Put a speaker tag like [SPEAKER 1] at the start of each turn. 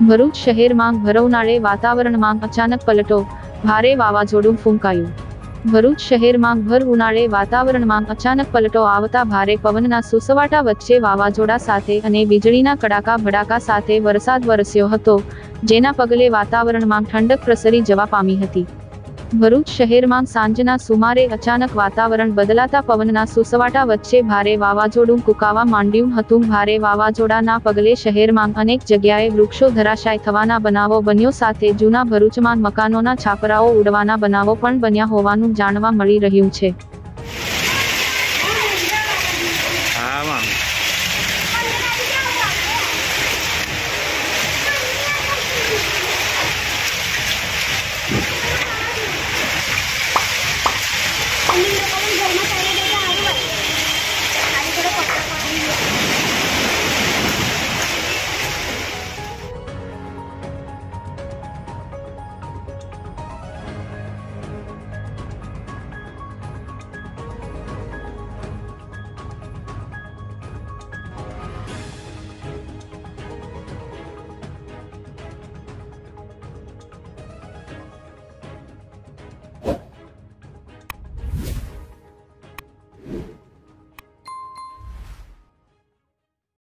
[SPEAKER 1] ભરૂચ શહેરમાં ભરવનાળે વાતાવરણમાં અચાનક પલટો, ભારે વાવાઝોડું ફૂંકાયું. ભરૂચ શહેરમાં ભર ઉનાળે વાતાવરણમાં અચાનક પલટો આવતા ભારે પવનના સુસવાટા વચ્ચે વાવાઝોડા સાથે અને વીજળીના કડાકા ભડાકા સાથે વરસાદ વરસ્યો હતો, જેના પગલે વાતાવરણમાં ઠંડક પ્રસરી જવા પામી હતી. ભરૂચ શહેરમાં સાંજના સુમારે અચાનક વાતાવરણ બદલાતા પવનના સુસવાટા વચ્ચે ભારે વાવાઝોડું કૂંકાવા માંડ્યું હતું. ભારે વાવાઝોડાના પગલે શહેરમાં અનેક જગ્યાએ વૃક્ષો ધરાશાય થવાના બનાવો બન્યો સાથે જૂના ભરૂચમાં મકાનોના છાપરાઓ ઉડવાના બનાવો પણ બન્યા હોવાનું જાણવા મળી રહ્યું છે.